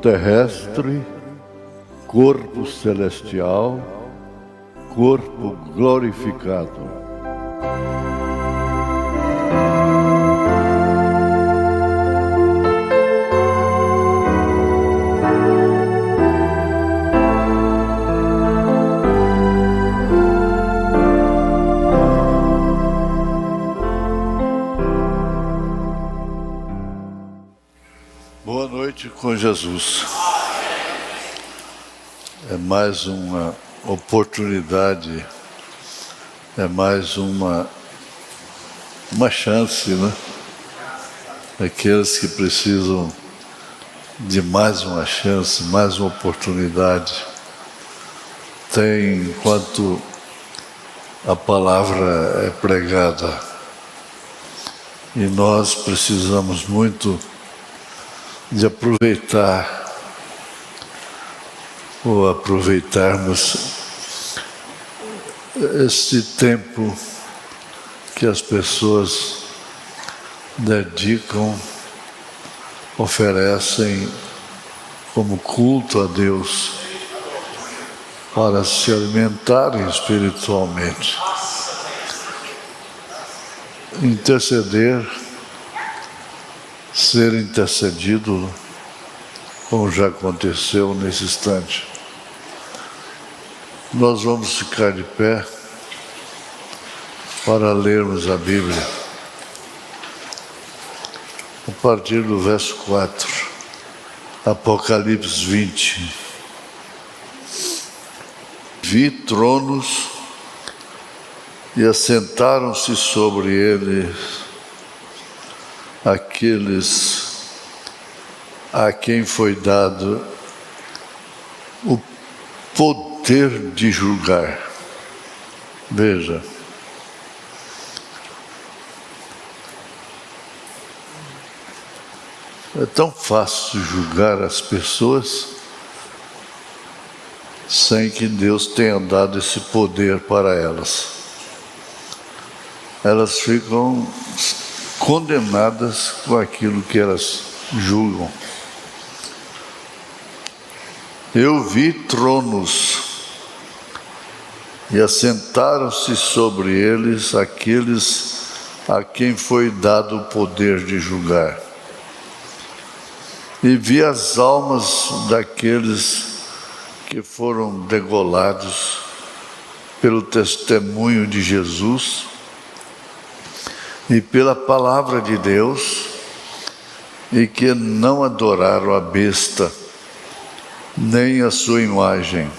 terrestre, corpo celestial, corpo glorificado. Boa noite com Jesus. É mais uma oportunidade, é mais uma chance, né? Aqueles que precisam de mais uma chance, mais uma oportunidade, tem enquanto a palavra é pregada. E nós precisamos muito de aproveitarmos esse tempo que as pessoas dedicam, oferecem como culto a Deus para se alimentarem espiritualmente, interceder, ser intercedido, como já aconteceu nesse instante. Nós vamos ficar de pé para lermos a Bíblia. A partir do verso 4, Apocalipse 20. Vi tronos e assentaram-se sobre eles aqueles a quem foi dado o poder de julgar. Veja, é tão fácil julgar as pessoas sem que Deus tenha dado esse poder para elas. Elas ficam condenadas com aquilo que elas julgam. Eu vi tronos e assentaram-se sobre eles aqueles a quem foi dado o poder de julgar. E vi as almas daqueles que foram degolados pelo testemunho de Jesus e pela palavra de Deus, e que não adoraram a besta, nem a sua imagem,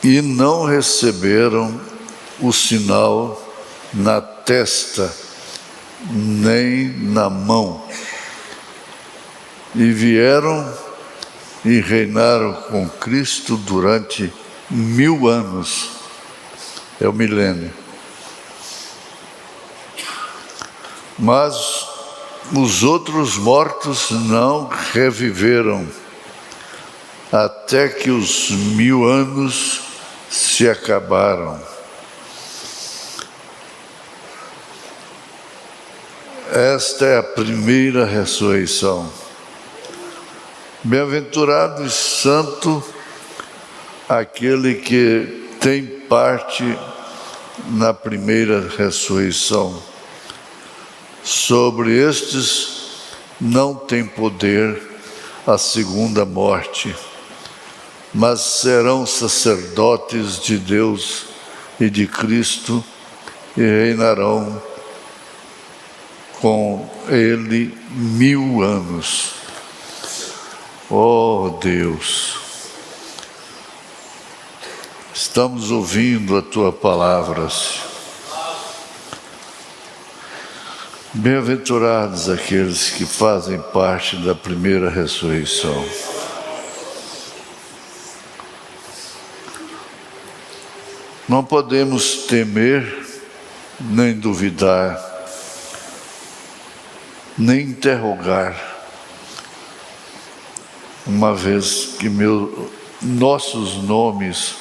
e não receberam o sinal na testa, nem na mão. E vieram e reinaram com Cristo durante 1000 anos. É o milênio. Mas os outros mortos não reviveram, até que os 1000 anos se acabaram. Esta é a primeira ressurreição. Bem-aventurado e santo aquele que tem parte na primeira ressurreição. Sobre estes não tem poder a segunda morte, mas serão sacerdotes de Deus e de Cristo e reinarão com Ele 1000 anos. Oh Deus, estamos ouvindo a Tua palavra, Senhor. Bem-aventurados aqueles que fazem parte da primeira ressurreição. Não podemos temer, nem duvidar, nem interrogar, uma vez que nossos nomes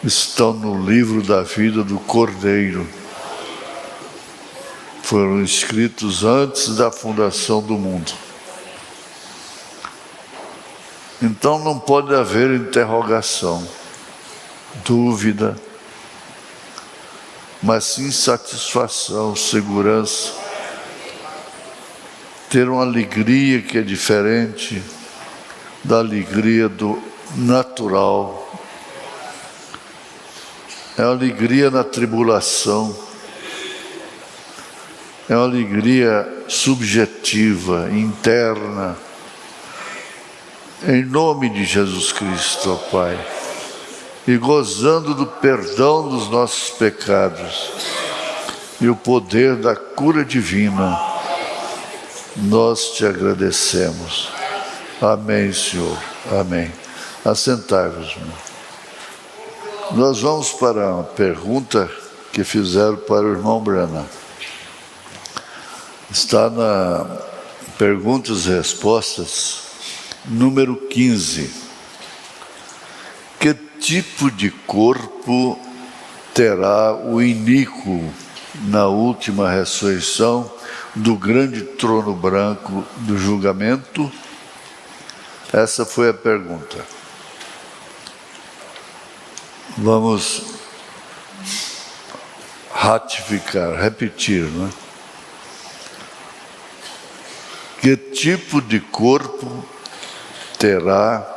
estão no livro da vida do Cordeiro. Foram escritos antes da fundação do mundo. Então não pode haver interrogação, dúvida, mas sim satisfação, segurança, ter uma alegria que é diferente da alegria do natural. É uma alegria na tribulação, é uma alegria subjetiva, interna, em nome de Jesus Cristo, ó Pai, e gozando do perdão dos nossos pecados e o poder da cura divina, nós te agradecemos. Amém, Senhor. Amém. Assentai-vos, irmão. Nós vamos para uma pergunta que fizeram para o irmão Brana. Está na Perguntas e Respostas, número 15. Que tipo de corpo terá o iníquo na última ressurreição do grande trono branco do julgamento? Essa foi a pergunta. Vamos ratificar, repetir, né? Que tipo de corpo terá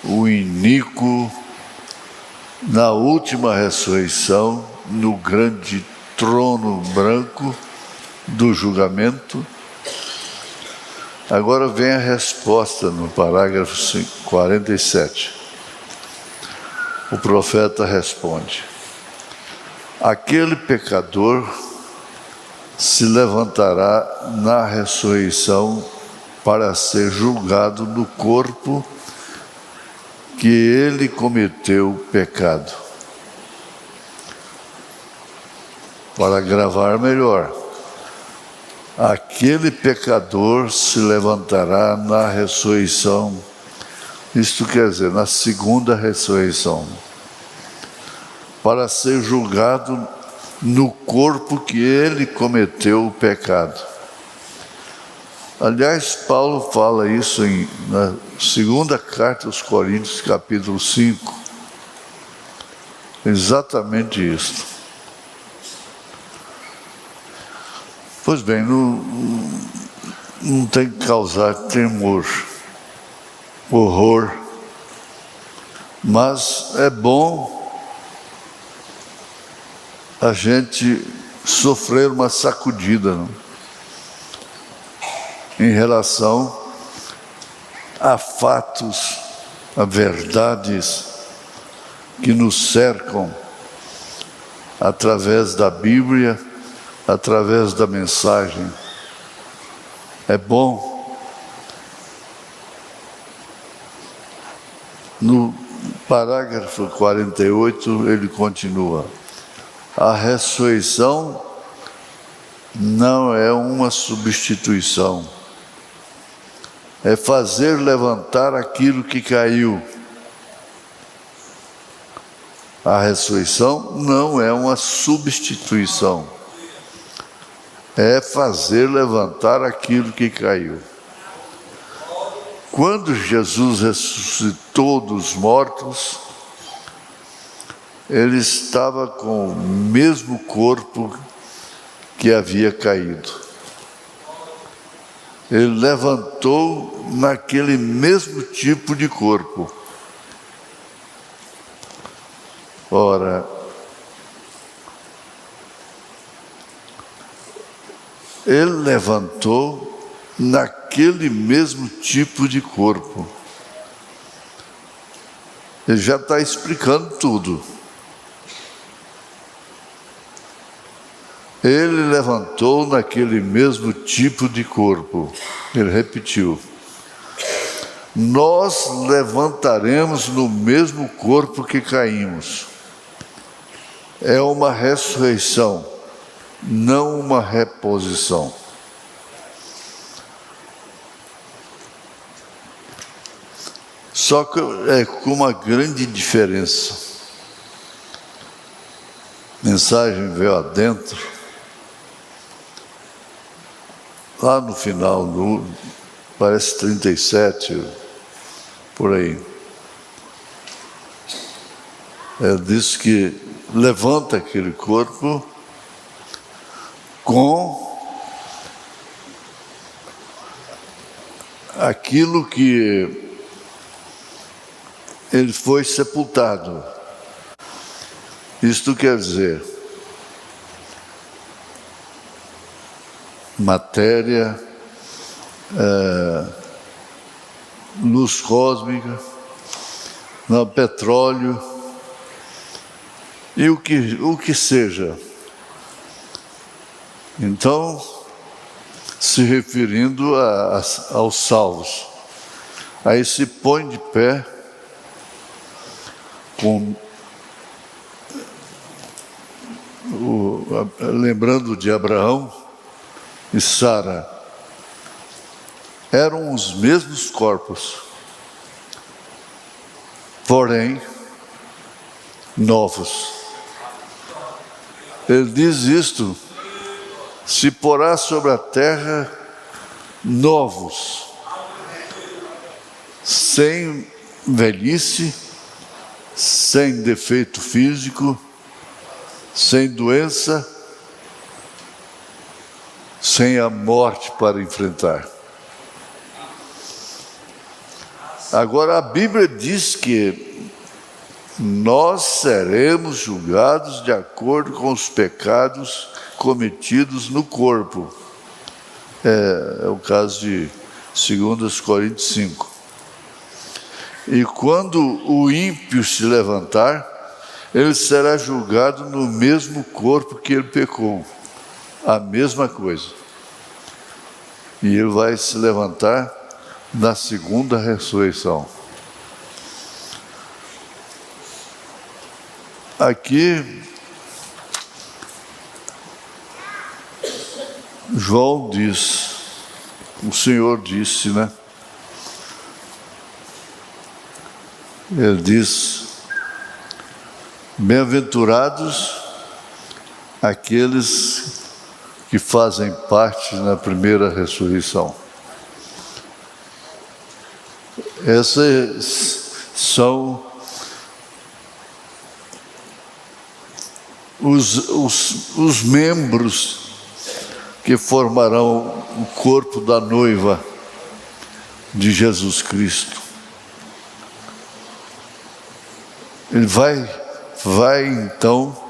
o iníquo na última ressurreição no grande trono branco do julgamento? Agora vem a resposta no parágrafo 47. O profeta responde: aquele pecador se levantará na ressurreição para ser julgado no corpo que ele cometeu pecado. Para gravar melhor, aquele pecador se levantará na ressurreição, isto quer dizer, na segunda ressurreição, para ser julgado no corpo que ele cometeu o pecado. Aliás, Paulo fala isso na segunda carta aos Coríntios, capítulo 5. Exatamente isso. Pois bem, não tem que causar temor, horror, mas é bom a gente sofrer uma sacudida, não? Em relação a fatos, a verdades que nos cercam através da Bíblia, através da mensagem. É bom. No parágrafo 48, ele continua: a ressurreição não é uma substituição, é fazer levantar aquilo que caiu. A ressurreição não é uma substituição, é fazer levantar aquilo que caiu. Quando Jesus ressuscitou dos mortos, ele estava com o mesmo corpo que havia caído. Ele levantou naquele mesmo tipo de corpo. Ora, ele levantou naquele mesmo tipo de corpo. Ele já está explicando tudo. Ele levantou naquele mesmo tipo de corpo. Ele repetiu: nós levantaremos no mesmo corpo que caímos. É uma ressurreição, não uma reposição. Só que é com uma grande diferença. A mensagem veio adentro. Lá no final, parece 37, por aí. Diz que levanta aquele corpo com aquilo que ele foi sepultado. Isto quer dizer, matéria, luz cósmica, petróleo e o que seja. Então, se referindo aos salvos, aí se põe de pé lembrando de Abraão e Sara, eram os mesmos corpos, porém novos. Ele diz isto: se porá sobre a terra novos, sem velhice, sem defeito físico, sem doença, sem a morte para enfrentar. Agora, a Bíblia diz que nós seremos julgados de acordo com os pecados cometidos no corpo. É o caso de 2 Coríntios 5. E quando o ímpio se levantar, ele será julgado no mesmo corpo que ele pecou. A mesma coisa. E ele vai se levantar na segunda ressurreição. Aqui, João diz, o Senhor disse, né? Ele diz: bem-aventurados aqueles que fazem parte na primeira ressurreição. Esses são os membros que formarão o corpo da noiva de Jesus Cristo. Ele vai então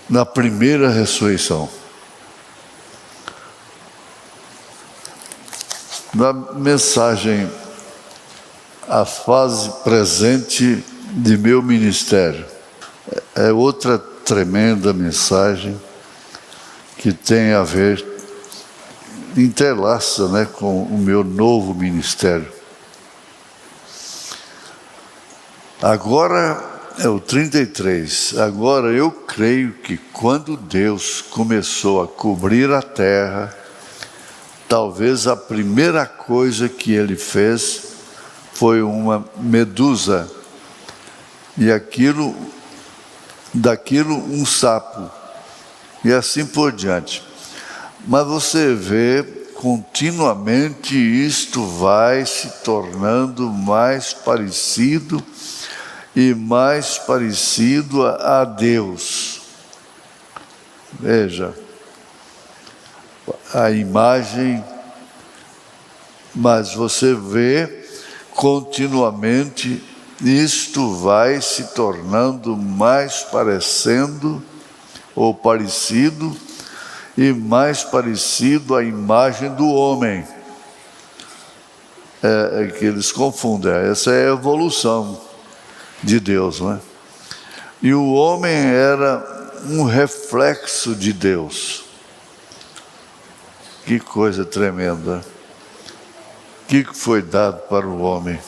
na primeira ressurreição. Na mensagem A Fase Presente de Meu Ministério, é outra tremenda mensagem que tem a ver, interlaça, né, com o meu novo ministério. Agora é o 33. Agora eu creio que quando Deus começou a cobrir a terra, talvez a primeira coisa que ele fez foi uma medusa, e daquilo um sapo, e assim por diante. Mas você vê, continuamente isto vai se tornando mais parecido e mais parecido a Deus. Veja, a imagem, mas você vê continuamente isto vai se tornando mais parecendo ou parecido e mais parecido à imagem do homem. É que eles confundem. Essa é a evolução de Deus, não é? E o homem era um reflexo de Deus. Que coisa tremenda. O que foi dado para o homem?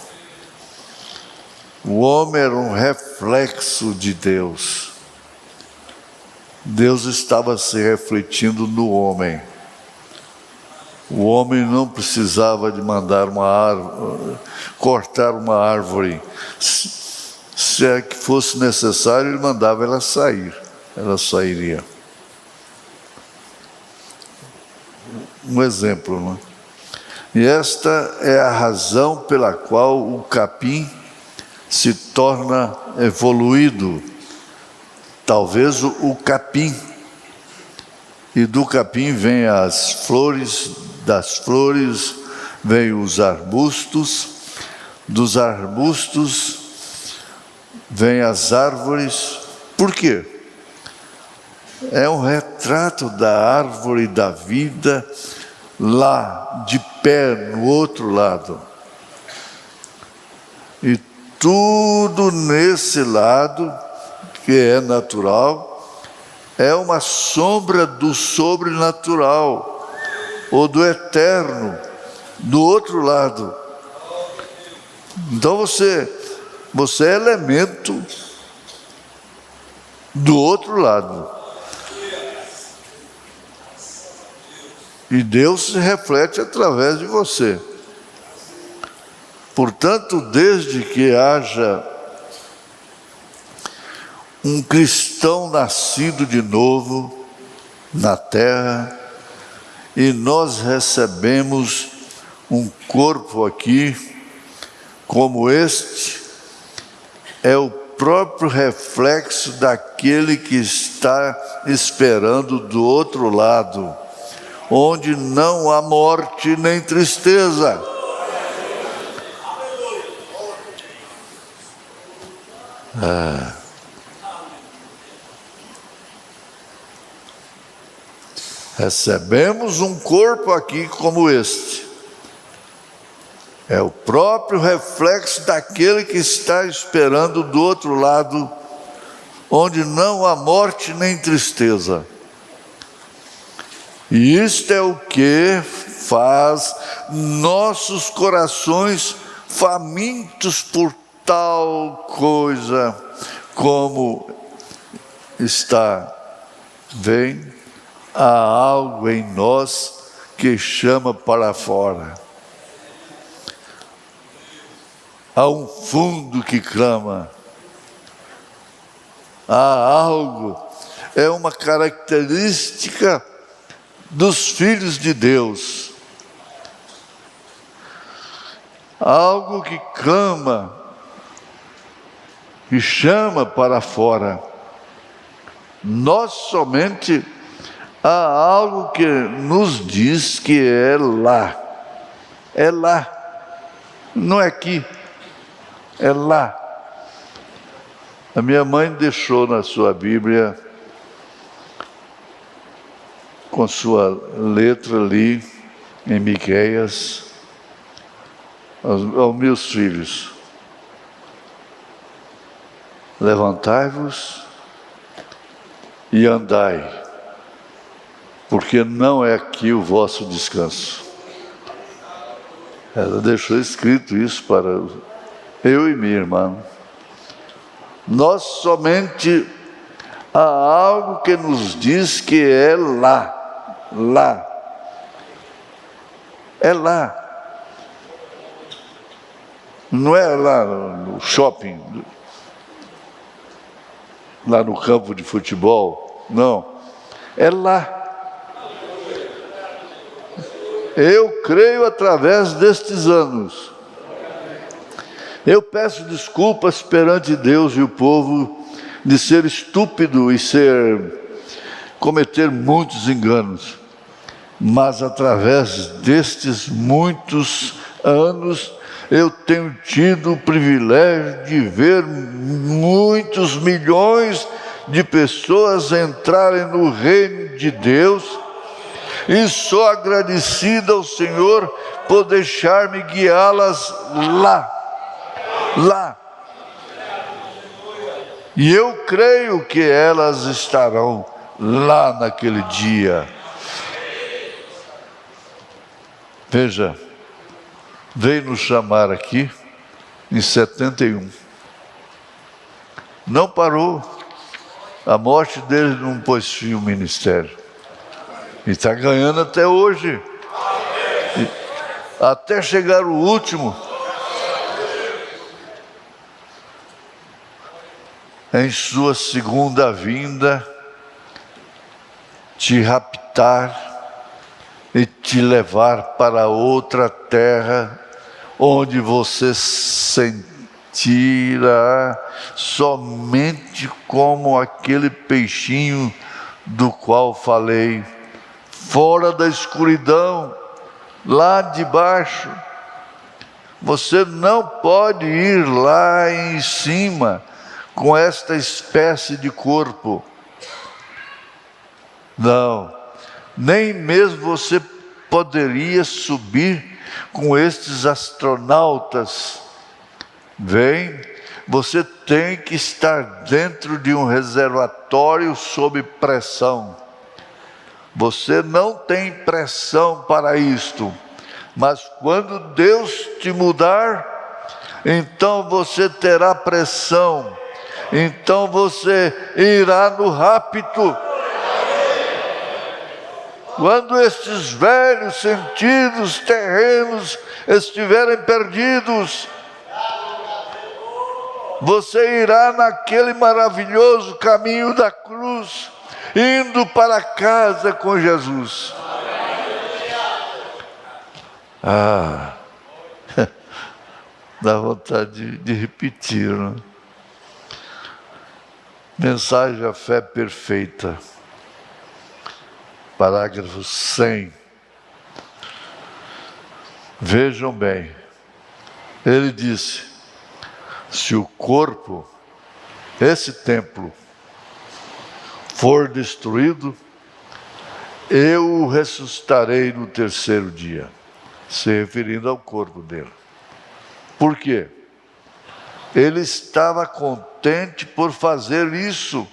O homem era um reflexo de Deus. Deus estava se refletindo no homem. O homem não precisava de mandar cortar uma árvore. Se é que fosse necessário, ele mandava ela sair. Ela sairia. Um exemplo, não é? E esta é a razão pela qual o capim se torna evoluído. Talvez o capim. E do capim vem as flores, das flores vem os arbustos, dos arbustos vem as árvores. Por quê? É um retrato da árvore da vida lá de pé no outro lado. E tudo nesse lado, que é natural, é uma sombra do sobrenatural, ou do eterno, do outro lado. Então você é elemento do outro lado. E Deus se reflete através de você. Portanto, desde que haja um cristão nascido de novo na terra, e nós recebemos um corpo aqui, como este, é o próprio reflexo daquele que está esperando do outro lado, onde não há morte nem tristeza. Recebemos um corpo aqui como este. É o próprio reflexo daquele que está esperando do outro lado, onde não há morte nem tristeza. E isto é o que faz nossos corações famintos por tal coisa como está. Vem, há algo em nós que chama para fora. Há um fundo que clama. Há algo, é uma característica dos filhos de Deus. Algo que clama, que chama para fora. Nós somente há algo que nos diz que é lá. É lá. Não é aqui. É lá. A minha mãe deixou na sua Bíblia, com sua letra ali, em Miqueias, aos meus filhos: levantai-vos e andai, porque não é aqui o vosso descanso. Ela deixou escrito isso para eu e minha irmã. Nós somente há algo que nos diz que é lá, lá. É lá. Não é lá no shopping, lá no campo de futebol, não. É lá. Eu creio através destes anos. Eu peço desculpas perante Deus e o povo de ser estúpido e cometer muitos enganos. Mas através destes muitos anos, eu tenho tido o privilégio de ver muitos milhões de pessoas entrarem no reino de Deus, e sou agradecido ao Senhor por deixar-me guiá-las lá. Lá. E eu creio que elas estarão lá naquele dia. Veja, veio nos chamar aqui em 71. Não parou. A morte dele não pôs fim ao ministério. E está ganhando até hoje. Até chegar o último. Em sua segunda vinda, te raptar e te levar para outra terra, onde você sentirá somente como aquele peixinho do qual falei, fora da escuridão, lá de baixo. Você não pode ir lá em cima com esta espécie de corpo. Não, nem mesmo você poderia subir com estes astronautas. Vem, você tem que estar dentro de um reservatório sob pressão. Você não tem pressão para isto, mas quando Deus te mudar, então você terá pressão, então você irá no rapto. Quando estes velhos sentidos terrenos estiverem perdidos, você irá naquele maravilhoso caminho da cruz, indo para casa com Jesus. Dá vontade de repetir, né? Mensagem A Fé Perfeita, parágrafo 100. Vejam bem, ele disse: se o corpo, esse templo, for destruído, eu o ressuscitarei no terceiro dia, se referindo ao corpo dele. Por quê? Ele estava contente por fazer isso,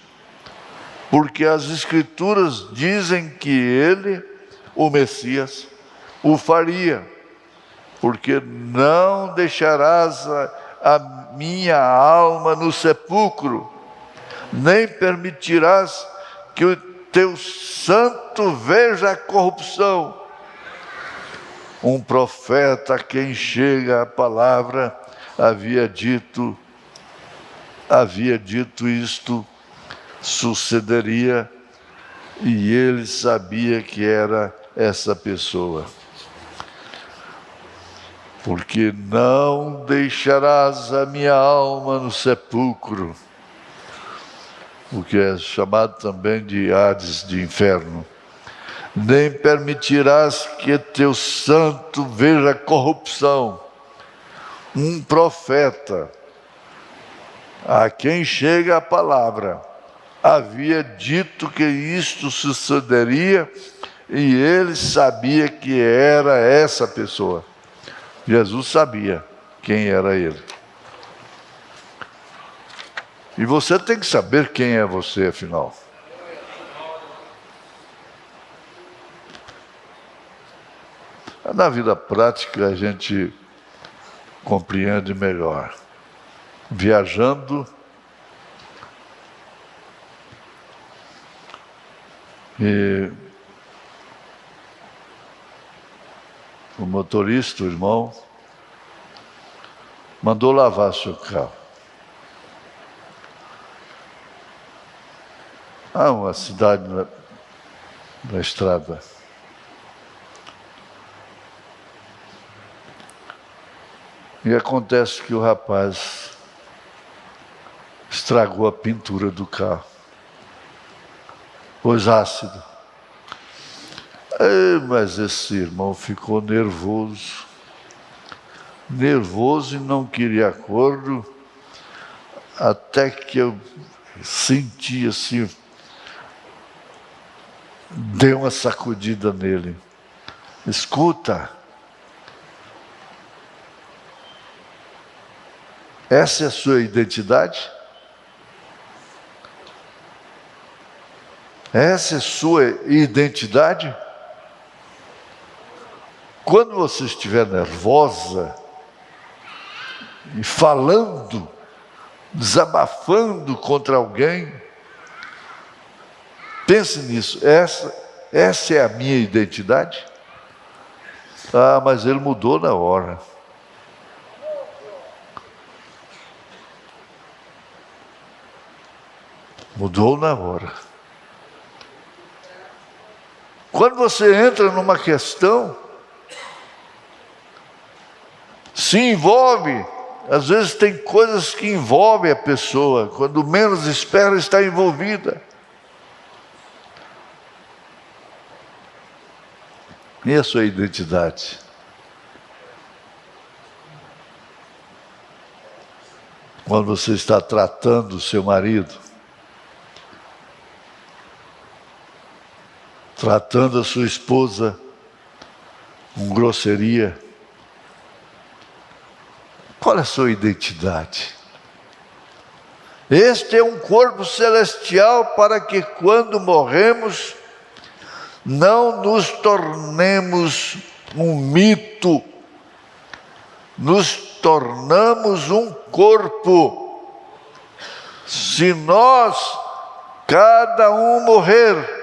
porque as Escrituras dizem que ele, o Messias, o faria, porque não deixarás a minha alma no sepulcro, nem permitirás que o teu santo veja a corrupção. Um profeta a quem chega a palavra havia dito isto sucederia, e ele sabia que era essa pessoa. Porque não deixarás a minha alma no sepulcro, o que é chamado também de Hades, de inferno, nem permitirás que teu santo veja corrupção. Um profeta a quem chega a palavra havia dito que isto sucederia, e ele sabia que era essa pessoa. Jesus sabia quem era ele. E você tem que saber quem é você, afinal. Na vida prática a gente compreende melhor. Viajando, e o motorista, o irmão, mandou lavar seu carro. Uma cidade na estrada. E acontece que o rapaz estragou a pintura do carro, pôs ácido. Mas esse irmão ficou nervoso e não queria acordo, até que eu senti assim, dei uma sacudida nele. Escuta, essa é a sua identidade? Essa é a sua identidade? Quando você estiver nervosa e falando, desabafando contra alguém, pense nisso. Essa é a minha identidade? Mas ele mudou na hora. Mudou na hora. Quando você entra numa questão, se envolve, às vezes tem coisas que envolvem a pessoa, quando menos espera está envolvida. E a sua identidade? Quando você está tratando o seu marido, tratando a sua esposa com grosseria, qual é a sua identidade? Este é um corpo celestial para que quando morremos, não nos tornemos um mito, nos tornamos um corpo. Se nós, cada um morrer,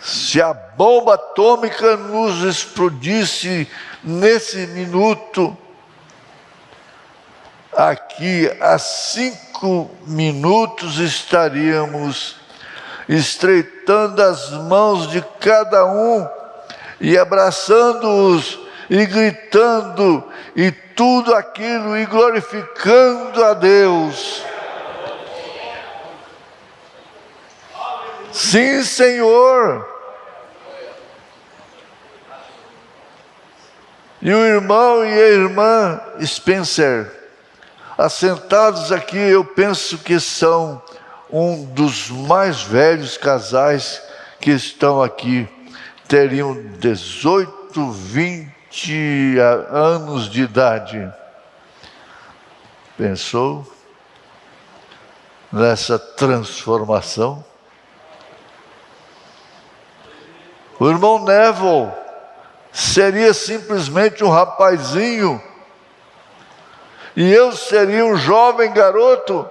se a bomba atômica nos explodisse nesse minuto, aqui a 5 minutos estaríamos estreitando as mãos de cada um e abraçando-os e gritando e tudo aquilo e glorificando a Deus. Sim, Senhor. E o irmão e a irmã Spencer, assentados aqui, eu penso que são um dos mais velhos casais que estão aqui. Teriam 18, 20 anos de idade. Pensou nessa transformação? O irmão Neville seria simplesmente um rapazinho, e eu seria um jovem garoto.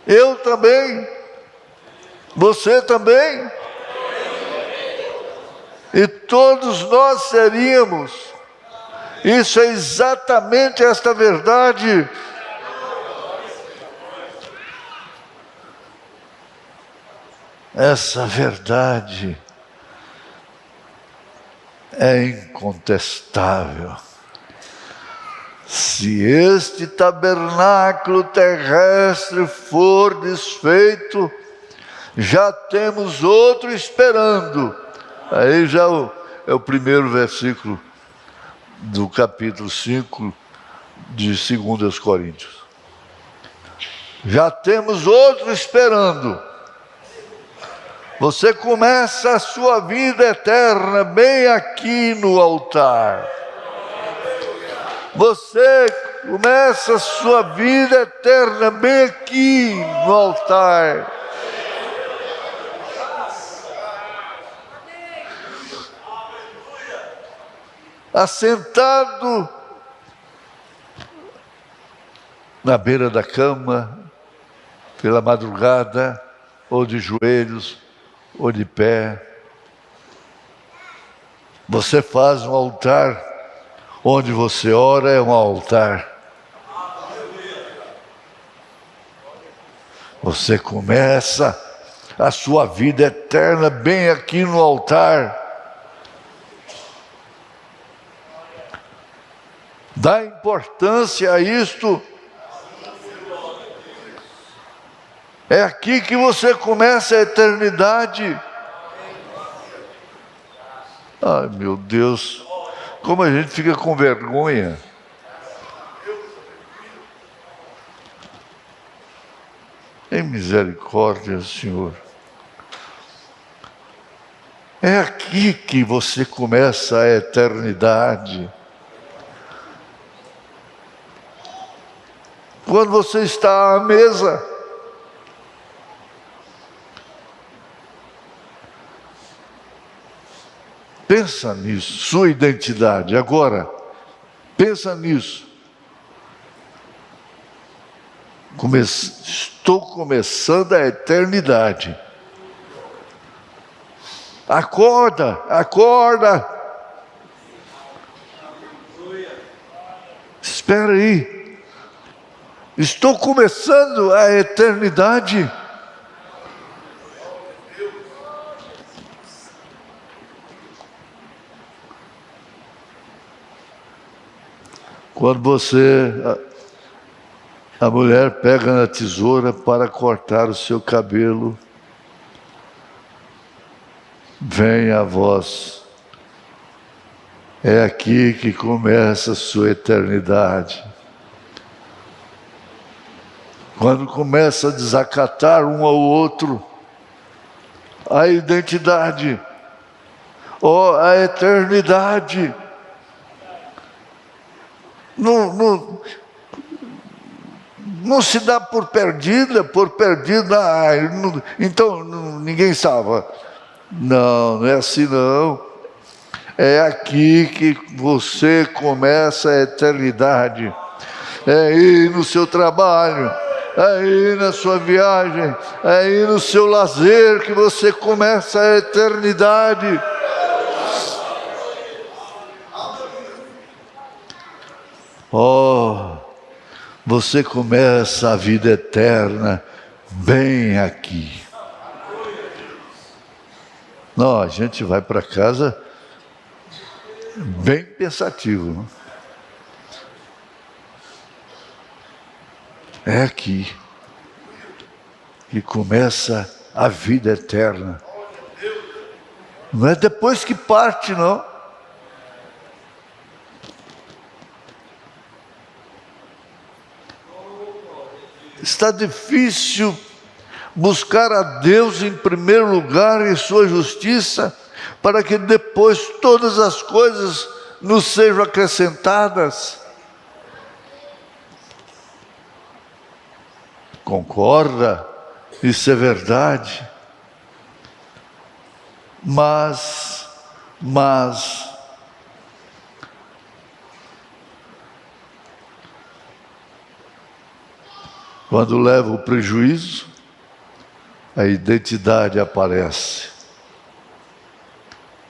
Eu também, você também, e todos nós seríamos. Isso é exatamente esta verdade. Essa verdade é incontestável. Se este tabernáculo terrestre for desfeito, já temos outro esperando. Aí já é o primeiro versículo do capítulo 5 de 2 Coríntios. Já temos outro esperando. Você começa a sua vida eterna bem aqui no altar. Você começa a sua vida eterna bem aqui no altar. Assentado na beira da cama, pela madrugada, ou de joelhos, ou de pé. Você faz um altar. Onde você ora é um altar. Você começa a sua vida eterna bem aqui no altar. Dá importância a isto. É aqui que você começa a eternidade. Ai, meu Deus. Como a gente fica com vergonha. Em misericórdia, Senhor. É aqui que você começa a eternidade. Quando você está à mesa, pensa nisso, sua identidade. Agora, pensa nisso. Estou começando a eternidade. Acorda, acorda. Espera aí. Estou começando a eternidade. Quando você, a mulher pega na tesoura para cortar o seu cabelo, vem a voz: é aqui que começa a sua eternidade. Quando começa a desacatar um ao outro, a identidade, ou a eternidade, não se dá por perdida, então ninguém salva. Não é assim não. É aqui que você começa a eternidade. É aí no seu trabalho, é aí na sua viagem, é aí no seu lazer que você começa a eternidade. Oh, você começa a vida eterna bem aqui. Não, a gente vai para casa bem pensativo, não? É aqui que começa a vida eterna. Não é depois que parte, não. Está difícil buscar a Deus em primeiro lugar e sua justiça, para que depois todas as coisas nos sejam acrescentadas. Concorda? Isso é verdade. Mas quando leva o prejuízo, a identidade aparece.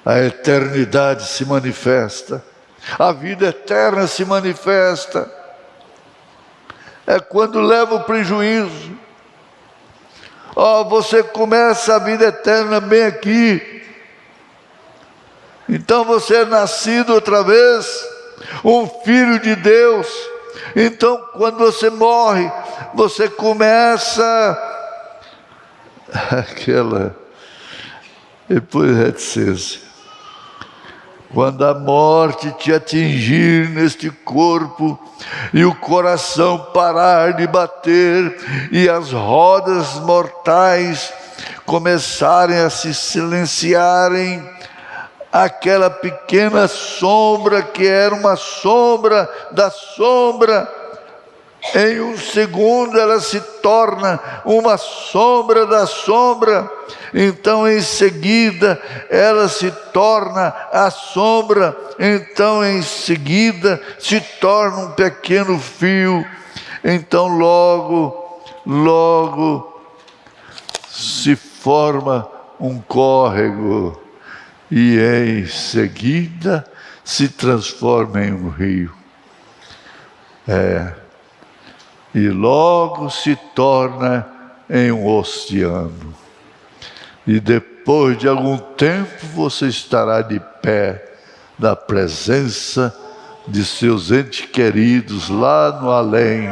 A eternidade se manifesta. A vida eterna se manifesta. É quando leva o prejuízo. Você começa a vida eterna bem aqui. Então você é nascido outra vez, um filho de Deus. Então quando você morre, você começa aquela reticência. Quando a morte te atingir neste corpo e o coração parar de bater e as rodas mortais começarem a se silenciarem, aquela pequena sombra que era uma sombra da sombra, em um segundo ela se torna uma sombra da sombra. Então em seguida ela se torna a sombra. Então em seguida se torna um pequeno fio. Então logo se forma um córrego. E em seguida se transforma em um rio. E logo se torna em um oceano. E depois de algum tempo você estará de pé na presença de seus entes queridos lá no além,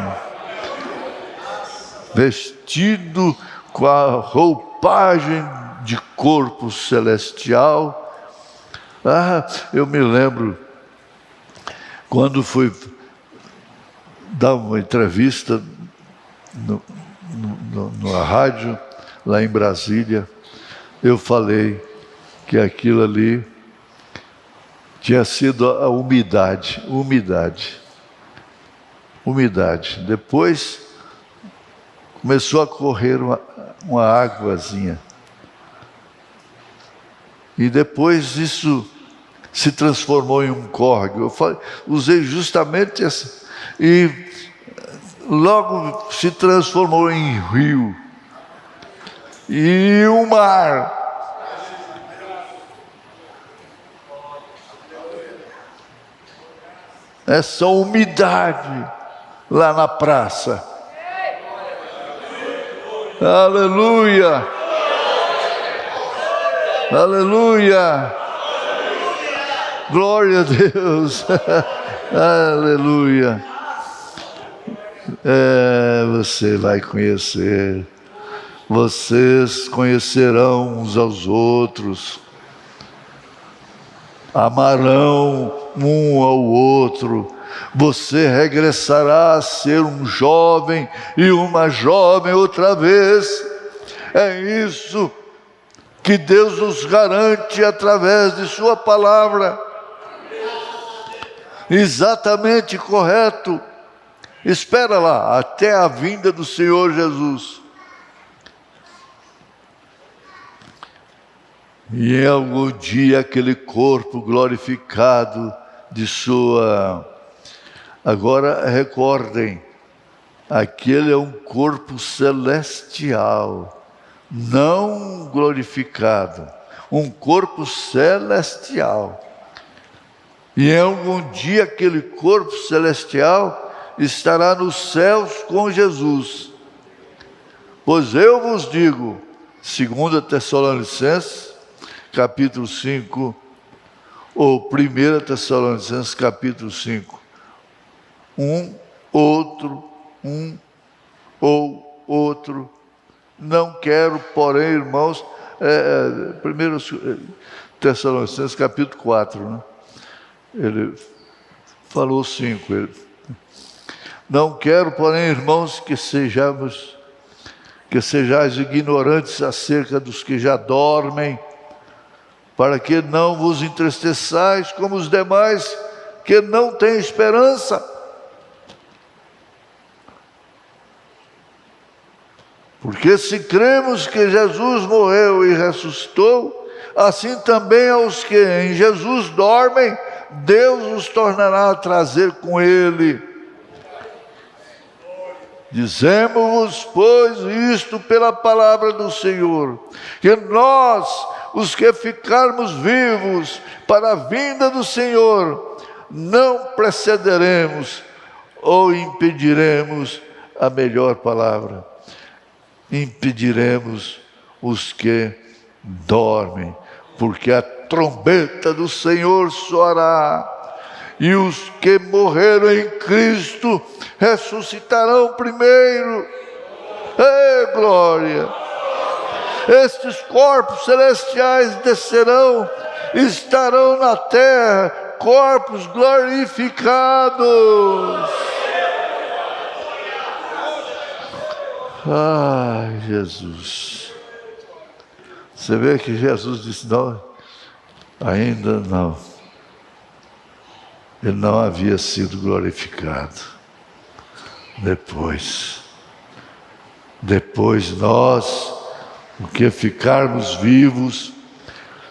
vestido com a roupagem de corpo celestial. Eu me lembro quando fui dar uma entrevista na rádio, lá em Brasília, eu falei que aquilo ali tinha sido a umidade. Depois começou a correr uma águazinha. E depois isso se transformou em um córrego. Usei justamente essa. E logo se transformou em rio. E o mar. Essa umidade lá na praça. Aleluia! Aleluia! Glória a Deus! Aleluia. Você vai conhecer. Vocês conhecerão uns aos outros. Amarão um ao outro. Você regressará a ser um jovem e uma jovem outra vez. É isso que Deus nos garante através de sua palavra. Exatamente correto. Espera lá, até a vinda do Senhor Jesus. E em algum dia aquele corpo glorificado de sua... Agora recordem, aquele é um corpo celestial, não glorificado, um corpo celestial. E em algum dia aquele corpo celestial estará nos céus com Jesus. Pois eu vos digo, 2 Tessalonicenses, capítulo 5, ou 1 Tessalonicenses, capítulo 5, um ou outro. Não quero, porém, irmãos, 1 Tessalonicenses, capítulo 4, né? Ele falou 5. Não quero, porém, irmãos, que sejais ignorantes acerca dos que já dormem, para que não vos entristeçais como os demais que não têm esperança. Porque se cremos que Jesus morreu e ressuscitou, assim também aos que em Jesus dormem, Deus os tornará a trazer com Ele. Dizemos-vos, pois, isto pela palavra do Senhor, que nós, os que ficarmos vivos para a vinda do Senhor, não precederemos ou impediremos a melhor palavra. Impediremos os que dormem, porque a trombeta do Senhor soará, e os que morreram em Cristo ressuscitarão primeiro. Ei, glória! Estes corpos celestiais descerão, estarão na terra, corpos glorificados. Ai, Jesus. Você vê que Jesus disse, não, ainda não. Ele não havia sido glorificado. Depois nós, o que ficarmos vivos,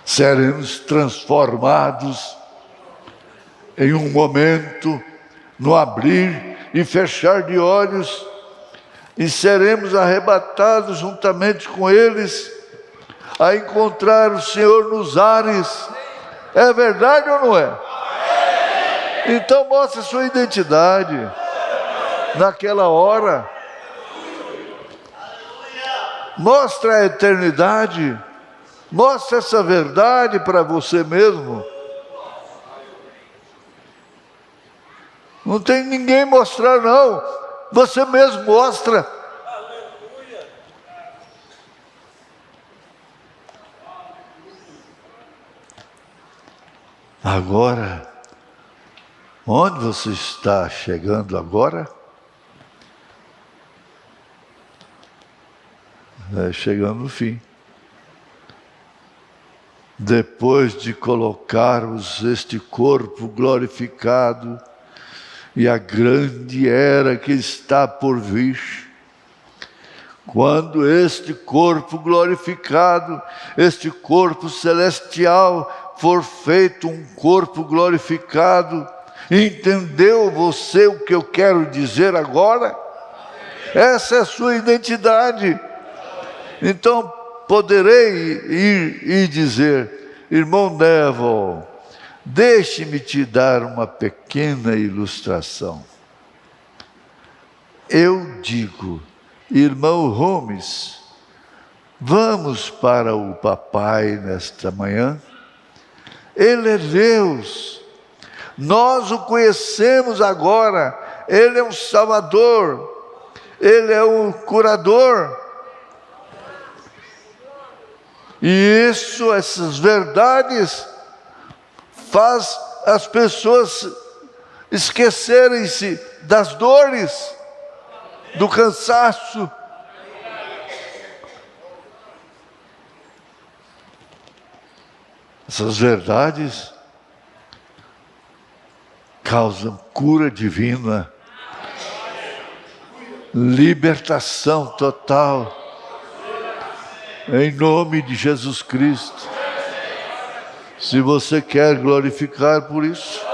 seremos transformados em um momento, no abrir e fechar de olhos, e seremos arrebatados juntamente com eles a encontrar o Senhor nos ares. É verdade ou não é? Então mostre sua identidade naquela hora. Mostre a eternidade. Mostre essa verdade para você mesmo. Não tem ninguém mostrar, não. Você mesmo mostra. Agora, onde você está chegando agora? Chegando no fim. Depois de colocarmos este corpo glorificado, e a grande era que está por vir, quando este corpo glorificado, este corpo celestial for feito um corpo glorificado, entendeu você o que eu quero dizer agora? Essa é a sua identidade. Então poderei ir e dizer, irmão Neville, deixe-me te dar uma pequena ilustração. Eu digo, irmão Holmes, vamos para o papai nesta manhã? Ele é Deus. Nós o conhecemos agora. Ele é um Salvador. Ele é um curador. E essas verdades faz as pessoas esquecerem-se das dores, do cansaço. Essas verdades causam cura divina, libertação total, em nome de Jesus Cristo. Se você quer glorificar por isso,